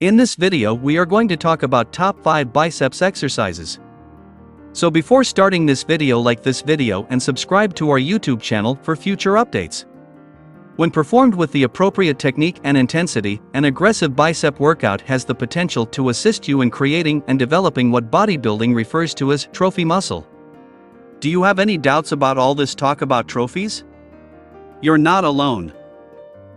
In this video we are going to talk about top 5 biceps exercises. So before starting this video, like this video and subscribe to our YouTube channel for future updates. When performed with the appropriate technique and intensity, an aggressive bicep workout has the potential to assist you in creating and developing what bodybuilding refers to as trophy muscle. Do you have any doubts about all this talk about trophies? You're not alone.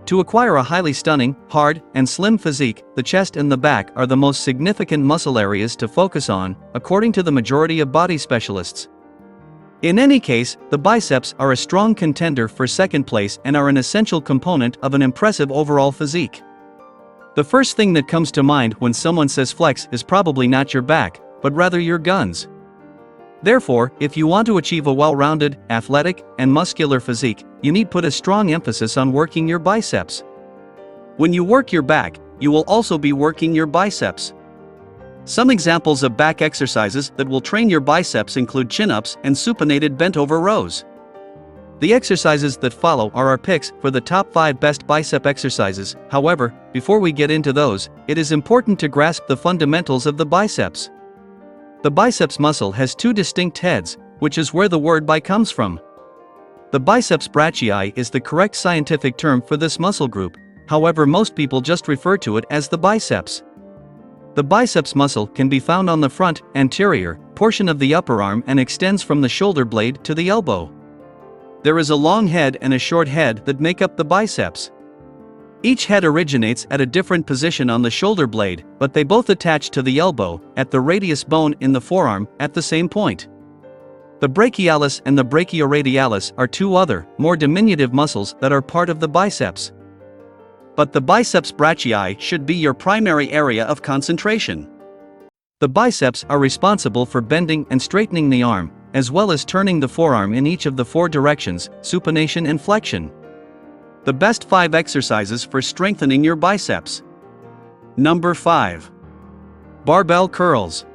To acquire a highly stunning, hard, and slim physique, the chest and the back are the most significant muscle areas to focus on, according to the majority of body specialists. In any case, the biceps are a strong contender for second place and are an essential component of an impressive overall physique. The first thing that comes to mind when someone says flex is probably not your back, but rather your guns. Therefore, if you want to achieve a well-rounded, athletic, and muscular physique, you need put a strong emphasis on working your biceps. When you work your back, you will also be working your biceps. Some examples of back exercises that will train your biceps include chin-ups and supinated bent-over rows. The exercises that follow are our picks for the top 5 best bicep exercises. However, before we get into those, it is important to grasp the fundamentals of the biceps. The biceps muscle has 2 distinct heads, which is where the word bi comes from. The biceps brachii is the correct scientific term for this muscle group, however most people just refer to it as the biceps. The biceps muscle can be found on the front, anterior, portion of the upper arm and extends from the shoulder blade to the elbow. There is a long head and a short head that make up the biceps. Each head originates at a different position on the shoulder blade, but they both attach to the elbow, at the radius bone in the forearm, at the same point. The brachialis and the brachioradialis are 2 other, more diminutive muscles that are part of the biceps. But the biceps brachii should be your primary area of concentration. The biceps are responsible for bending and straightening the arm, as well as turning the forearm in each of the 4 directions, supination and flexion. The best 5 exercises for strengthening your biceps. Number 5. Barbell curls.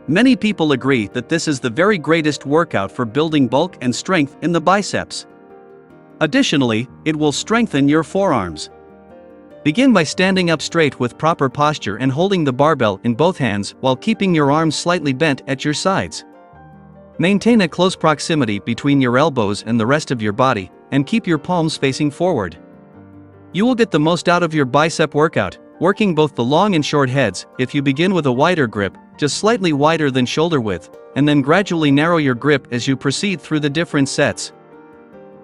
Many people agree that this is the very greatest workout for building bulk and strength in the biceps. Additionally, it will strengthen your forearms. Begin by standing up straight with proper posture and holding the barbell in both hands while keeping your arms slightly bent at your sides. Maintain a close proximity between your elbows and the rest of your body, and keep your palms facing forward. You will get the most out of your bicep workout, working both the long and short heads. If you begin with a wider grip, just slightly wider than shoulder width, and then gradually narrow your grip as you proceed through the different sets.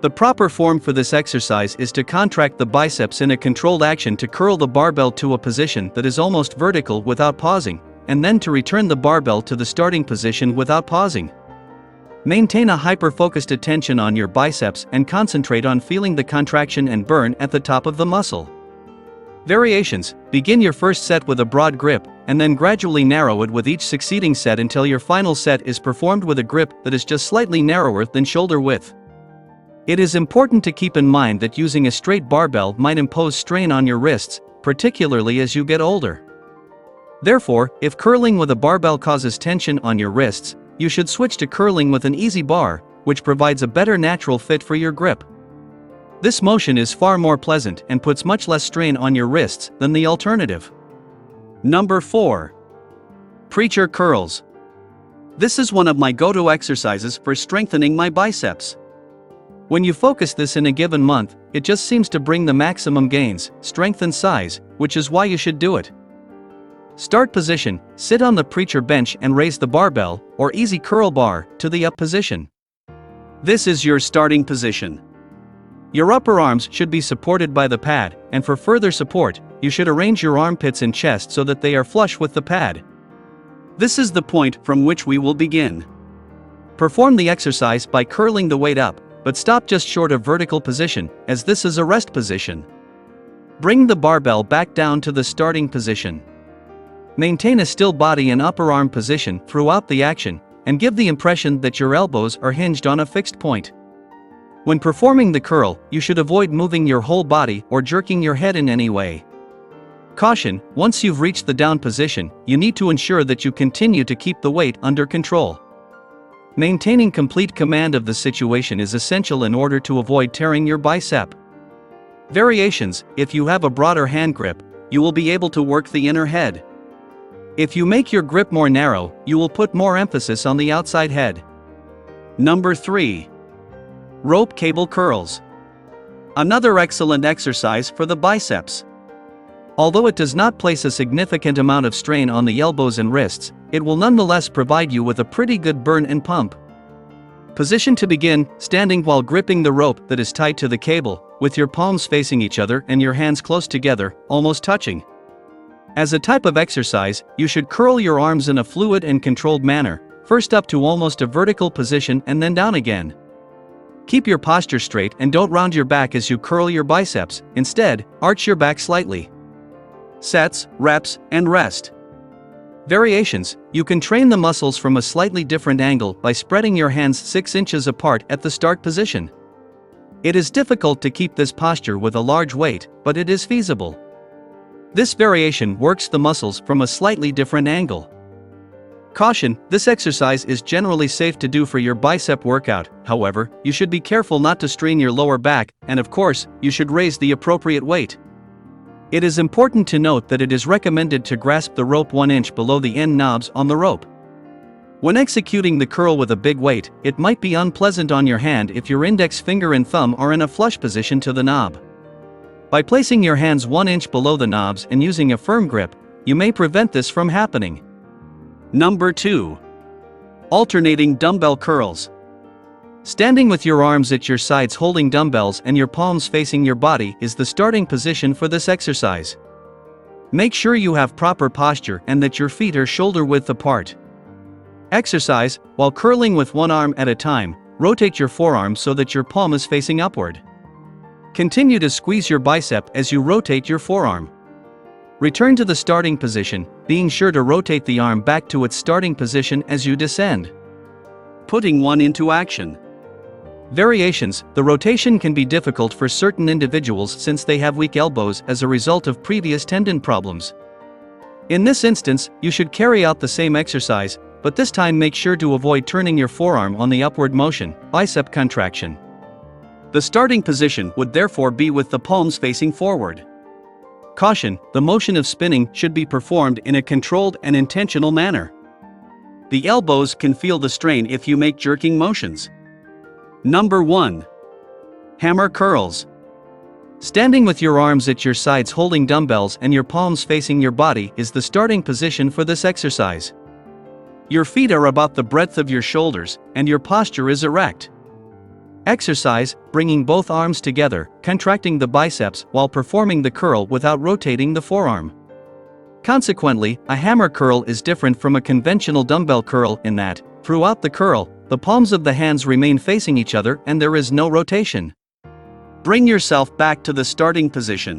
The proper form for this exercise is to contract the biceps in a controlled action to curl the barbell to a position that is almost vertical without pausing, and then to return the barbell to the starting position without pausing. Maintain a hyper-focused attention on your biceps and concentrate on feeling the contraction and burn at the top of the muscle. Variations: begin your first set with a broad grip, and then gradually narrow it with each succeeding set until your final set is performed with a grip that is just slightly narrower than shoulder width. It is important to keep in mind that using a straight barbell might impose strain on your wrists, particularly as you get older. Therefore, if curling with a barbell causes tension on your wrists, you should switch to curling with an easy bar, which provides a better natural fit for your grip. This motion is far more pleasant and puts much less strain on your wrists than the alternative. Number 4. Preacher curls. This is one of my go-to exercises for strengthening my biceps. When you focus this in a given month, it just seems to bring the maximum gains, strength and size, which is why you should do it. Start position: sit on the preacher bench and raise the barbell, or easy curl bar, to the up position. This is your starting position. Your upper arms should be supported by the pad, and for further support, you should arrange your armpits and chest so that they are flush with the pad. This is the point from which we will begin. Perform the exercise by curling the weight up, but stop just short of vertical position, as this is a rest position. Bring the barbell back down to the starting position. Maintain a still body and upper arm position throughout the action, and give the impression that your elbows are hinged on a fixed point. When performing the curl, you should avoid moving your whole body or jerking your head in any way. Caution: once you've reached the down position, you need to ensure that you continue to keep the weight under control. Maintaining complete command of the situation is essential in order to avoid tearing your bicep. Variations: if you have a broader hand grip, you will be able to work the inner head. If you make your grip more narrow, you will put more emphasis on the outside head. Number 3. Rope cable curls. Another excellent exercise for the biceps. Although it does not place a significant amount of strain on the elbows and wrists, it will nonetheless provide you with a pretty good burn and pump. Position to begin, standing while gripping the rope that is tied to the cable, with your palms facing each other and your hands close together, almost touching. As a type of exercise, you should curl your arms in a fluid and controlled manner, first up to almost a vertical position and then down again. Keep your posture straight and don't round your back as you curl your biceps, instead, arch your back slightly. Sets, reps, and rest. Variations: you can train the muscles from a slightly different angle by spreading your hands 6 inches apart at the start position. It is difficult to keep this posture with a large weight, but it is feasible. This variation works the muscles from a slightly different angle. Caution: this exercise is generally safe to do for your bicep workout, however, you should be careful not to strain your lower back, and of course, you should raise the appropriate weight. It is important to note that it is recommended to grasp the rope 1 inch below the end knobs on the rope. When executing the curl with a big weight, it might be unpleasant on your hand if your index finger and thumb are in a flush position to the knob. By placing your hands 1 inch below the knobs and using a firm grip, you may prevent this from happening. Number 2. Alternating dumbbell curls. Standing with your arms at your sides holding dumbbells and your palms facing your body is the starting position for this exercise. Make sure you have proper posture and that your feet are shoulder width apart. Exercise: while curling with one arm at a time, rotate your forearm so that your palm is facing upward. Continue to squeeze your bicep as you rotate your forearm. Return to the starting position, being sure to rotate the arm back to its starting position as you descend. Putting one into action. Variations: the rotation can be difficult for certain individuals since they have weak elbows as a result of previous tendon problems. In this instance, you should carry out the same exercise, but this time make sure to avoid turning your forearm on the upward motion, bicep contraction. The starting position would therefore be with the palms facing forward. Caution: the motion of spinning should be performed in a controlled and intentional manner. The elbows can feel the strain if you make jerking motions. Number 1. Hammer curls. Standing with your arms at your sides holding dumbbells and your palms facing your body is the starting position for this exercise. Your feet are about the breadth of your shoulders, and your posture is erect. Exercise: bringing both arms together, contracting the biceps while performing the curl without rotating the forearm. Consequently, a hammer curl is different from a conventional dumbbell curl in that, throughout the curl, the palms of the hands remain facing each other and there is no rotation. Bring yourself back to the starting position.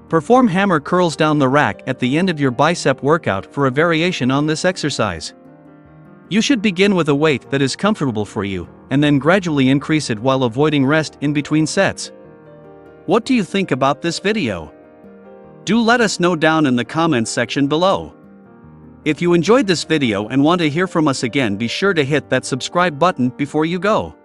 Perform hammer curls down the rack at the end of your bicep workout for a variation on this exercise. You should begin with a weight that is comfortable for you, and then gradually increase it while avoiding rest in between sets. What do you think about this video? Do let us know down in the comments section below. If you enjoyed this video and want to hear from us again, be sure to hit that subscribe button before you go.